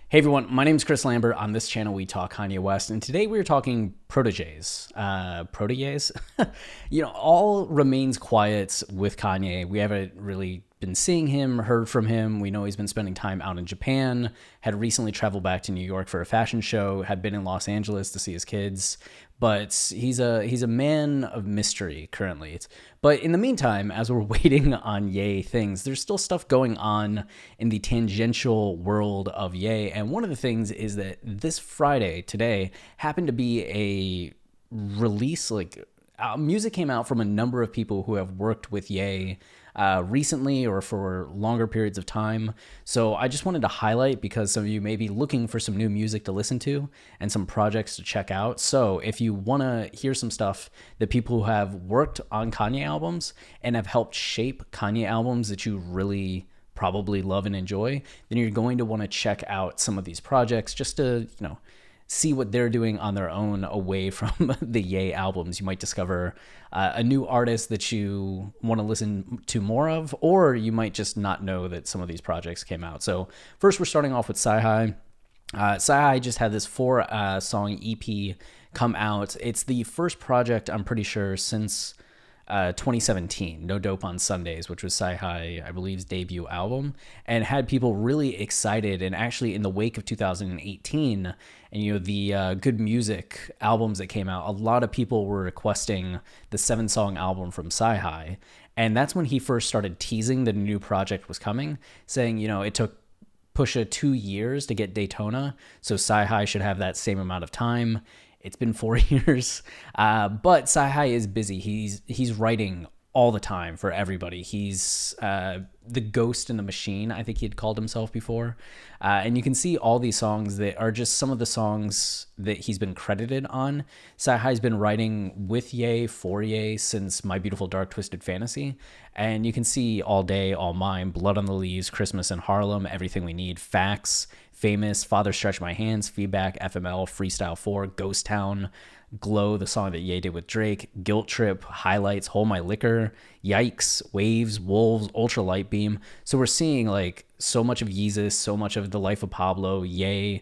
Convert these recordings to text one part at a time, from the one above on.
Hey everyone, my name is Chris Lambert. On this channel, we talk Kanye West, and today we're talking proteges. Proteges? All remains quiet with Kanye. We haven't really been seeing him, heard from him. We know he's been spending time out in Japan, had recently traveled back to New York for a fashion show, had been in Los Angeles to see his kids. But he's a man of mystery currently. But in the meantime, as we're waiting on Ye things, there's still stuff going on in the tangential world of Ye. And one of the things is that this Friday, today, happened to be a release, music came out from a number of people who have worked with Ye recently or for longer periods of time. So I just wanted to highlight because some of you may be looking for some new music to listen to and some projects to check out. So if you want to hear some stuff that people who have worked on Kanye albums and have helped shape Kanye albums that you really probably love and enjoy, then you're going to want to check out some of these projects just to, see what they're doing on their own away from the Ye albums. You might discover a new artist that you want to listen to more of, or you might just not know that some of these projects came out. So first, we're starting off with CyHi. CyHi just had this 4-song EP come out. It's the first project, I'm pretty sure, since 2017, No Dope on Sundays, which was CyHi, I believe's debut album, and had people really excited. And actually, in the wake of 2018, and the good music albums that came out, a lot of people were requesting the 7-song album from CyHi, and that's when he first started teasing that a new project was coming, saying, it took Pusha 2 years to get Daytona, so CyHi should have that same amount of time. It's been 4 years, but CyHi is busy. He's writing all the time for everybody. He's the ghost in the machine, I think he had called himself before. And you can see all these songs that are just some of the songs that he's been credited on. CyHi's been writing with Ye, for Ye, since My Beautiful Dark Twisted Fantasy. And you can see All Day, All Mine, Blood on the Leaves, Christmas in Harlem, Everything We Need, Facts, Famous, Father Stretch My Hands, Feedback, FML, Freestyle 4, Ghost Town, Glow, the song that Ye did with Drake, Guilt Trip, Highlights, Hold My Liquor, Yikes, Waves, Wolves, Ultra Light Beam. So we're seeing so much of Yeezus, so much of The Life of Pablo, Ye,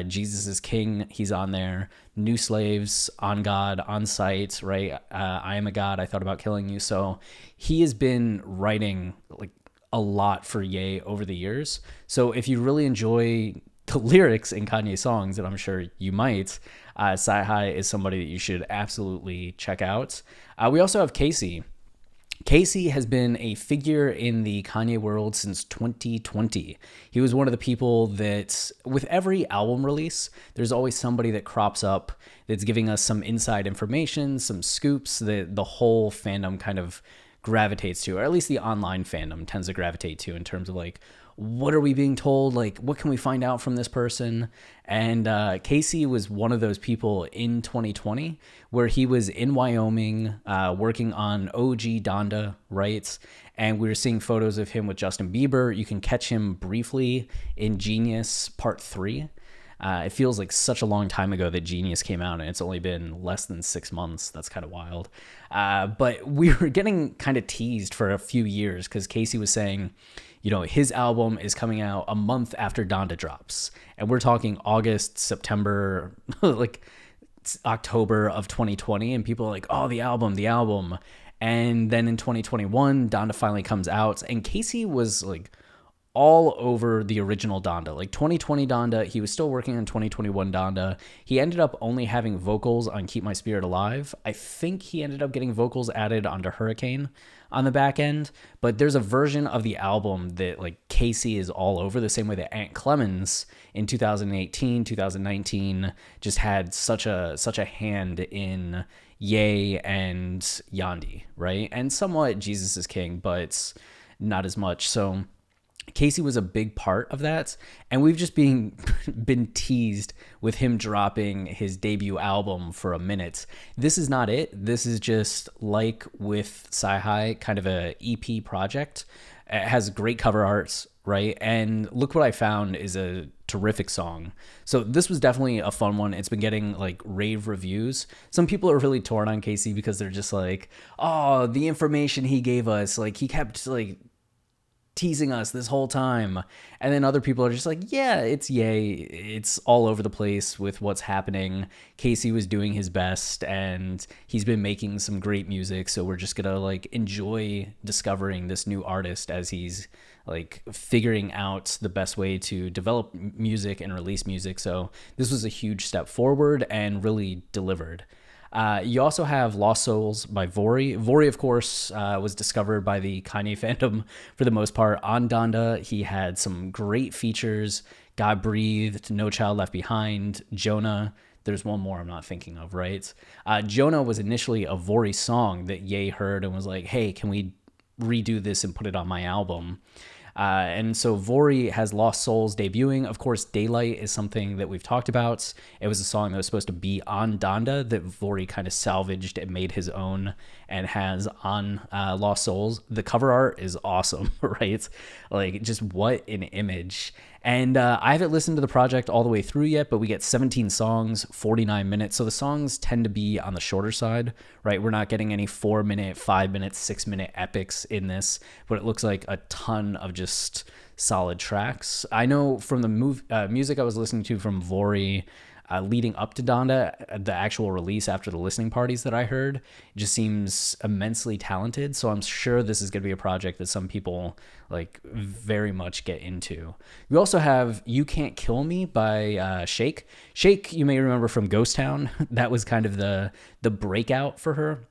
Jesus is King, he's on there, New Slaves, On God, On Sight, right? I Am a God, I Thought About Killing You. So he has been writing a lot for Ye over the years. So if you really enjoy the lyrics in Kanye songs, and I'm sure you might, CyHi is somebody that you should absolutely check out. We also have KayCyy. KayCyy has been a figure in the Kanye world since 2020. He was one of the people that, with every album release, there's always somebody that crops up that's giving us some inside information, some scoops that the whole fandom kind of gravitates to, or at least the online fandom tends to gravitate to, in terms of what are we being told? What can we find out from this person? And KayCyy was one of those people in 2020 where he was in Wyoming working on OG Donda, right? And we were seeing photos of him with Justin Bieber. You can catch him briefly in Genius Part 3. It feels like such a long time ago that Genius came out, and it's only been less than 6 months. That's kind of wild. But we were getting kind of teased for a few years because KayCyy was saying, his album is coming out a month after Donda drops. And we're talking August, September, October of 2020. And people are like, oh, the album. And then in 2021, Donda finally comes out. And KayCyy was all over the original Donda. 2020 Donda, he was still working on 2021 Donda. He ended up only having vocals on Keep My Spirit Alive. I think he ended up getting vocals added onto Hurricane on the back end, but there's a version of the album that KayCyy is all over, the same way that Ant Clemens in 2018, 2019 just had such a hand in Ye and Yandhi, right? And somewhat Jesus is King, but not as much. So KayCyy was a big part of that, and we've just been teased with him dropping his debut album for a minute. This is not it. This is just like with CyHi, kind of a EP project. It has great cover arts, right? And Look What I Found is a terrific song. So this was definitely a fun one. It's been getting rave reviews. Some people are really torn on KayCyy because they're just oh, the information he gave us, he kept teasing us this whole time. And then other people are just like, yeah, it's Ye. It's all over the place with what's happening. KayCyy was doing his best and he's been making some great music. So we're just going to like enjoy discovering this new artist as he's like figuring out the best way to develop music and release music. So this was a huge step forward and really delivered. You also have Lost Souls by Vory. Vory, of course, was discovered by the Kanye fandom for the most part on Donda. He had some great features: God Breathed, No Child Left Behind, Jonah. There's one more I'm not thinking of, right? Jonah was initially a Vory song that Ye heard and was like, hey, can we redo this and put it on my album? And so Vory has Lost Souls debuting. Of course, Daylight is something that we've talked about. It was a song that was supposed to be on Donda that Vory kind of salvaged and made his own and has on Lost Souls. The cover art is awesome, right? Like, just what an image. And I haven't listened to the project all the way through yet, but we get 17 songs, 49 minutes. So the songs tend to be on the shorter side, right? We're not getting any 4-minute, 5-minute, 6-minute epics in this, but it looks like a ton of just solid tracks. I know from the music I was listening to from Vory leading up to Donda, the actual release after the listening parties that I heard, it just seems immensely talented. So I'm sure this is going to be a project that some people like very much get into. We also have You Can't Kill Me by Shake. Shake, you may remember from Ghost Town. That was kind of the breakout for her.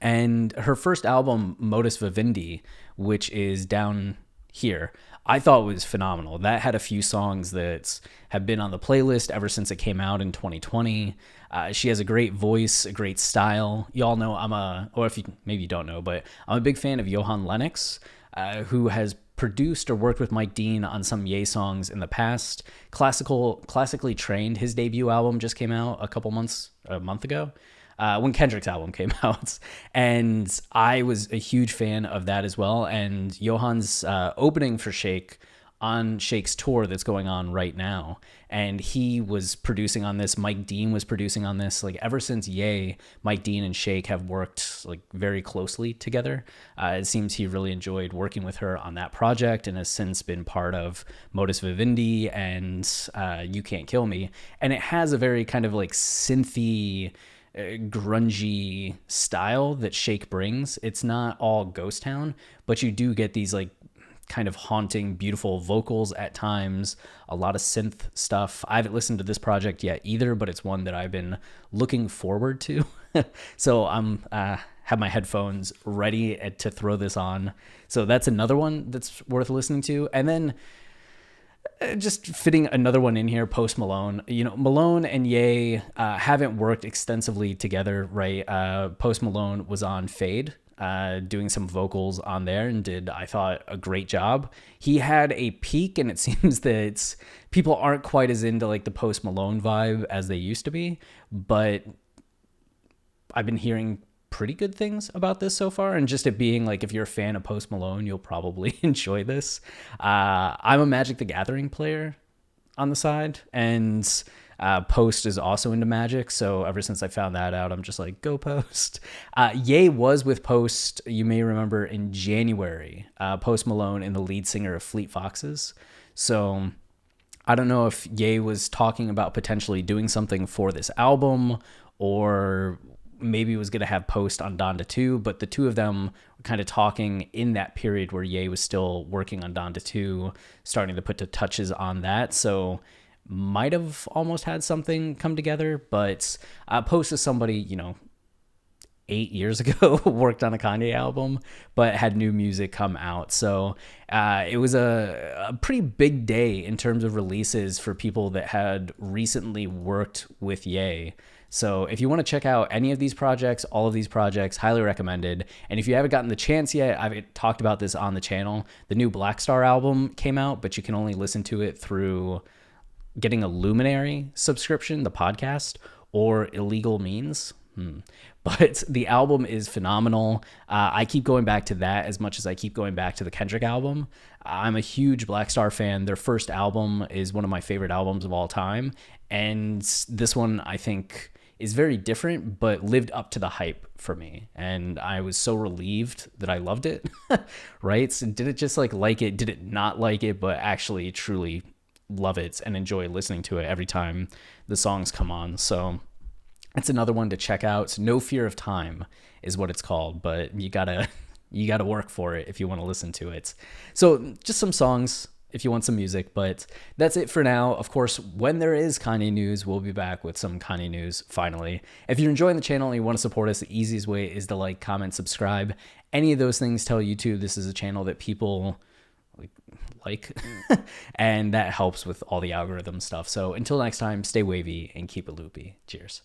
And her first album, Modus Vivendi, which is down here, I thought was phenomenal. That had a few songs that have been on the playlist ever since it came out in 2020. She has a great voice, a great style. Y'all know or if you maybe you don't know, but I'm a big fan of Johan Lennox, who has produced or worked with Mike Dean on some Ye songs in the past. Classically Trained, his debut album just came out a month ago. When Kendrick's album came out. And I was a huge fan of that as well. And Johan's opening for Shake on Shake's tour that's going on right now. And he was producing on this. Mike Dean was producing on this. Like, ever since Ye, Mike Dean and Shake have worked like very closely together. It seems he really enjoyed working with her on that project and has since been part of Modus Vivendi and You Can't Kill Me. And it has a very kind of like synthy, grungy style that Shake brings. It's not all Ghost Town, but you do get these like kind of haunting, beautiful vocals at times, a lot of synth stuff. I haven't listened to this project yet either, but it's one that I've been looking forward to. So I'm have my headphones ready to throw this on. So that's another one that's worth listening to. And then just fitting another one in here, Post Malone. You know, Malone and Ye haven't worked extensively together, right? Post Malone was on Fade, doing some vocals on there and did, I thought, a great job. He had a peak, and it seems that people aren't quite as into like the Post Malone vibe as they used to be, but I've been hearing pretty good things about this so far, and just it being like, if you're a fan of Post Malone, you'll probably enjoy this. I'm a Magic the Gathering player on the side, and Post is also into Magic, so ever since I found that out, I'm just like, go Post. Ye was with Post, you may remember, in January. Post Malone and the lead singer of Fleet Foxes. So I don't know if Ye was talking about potentially doing something for this album, or maybe was going to have Post on Donda 2, but the two of them were kind of talking in that period where Ye was still working on Donda 2, starting to put the touches on that. So might have almost had something come together, but Post is somebody, you know, 8 years ago worked on a Kanye album, but had new music come out. So it was a pretty big day in terms of releases for people that had recently worked with Ye. So if you want to check out any of these projects, all of these projects, highly recommended. And if you haven't gotten the chance yet, I've talked about this on the channel. The new Black Star album came out, but you can only listen to it through getting a Luminary subscription, the podcast, or illegal means. But the album is phenomenal. I keep going back to that as much as I keep going back to the Kendrick album. I'm a huge Black Star fan. Their first album is one of my favorite albums of all time. And this one, I think, is very different, but lived up to the hype for me. And I was so relieved that I loved it, right? So did it just like it? Did it not like it, but actually truly love it and enjoy listening to it every time the songs come on? So it's another one to check out. No Fear of Time is what it's called, but you gotta work for it if you want to listen to it. So just some songs if you want some music, but that's it for now. Of course, when there is Kanye news, we'll be back with some Kanye news finally. If you're enjoying the channel and you want to support us, the easiest way is to like, comment, subscribe. Any of those things tell YouTube this is a channel that people like and that helps with all the algorithm stuff. So until next time, stay wavy and keep it loopy. Cheers.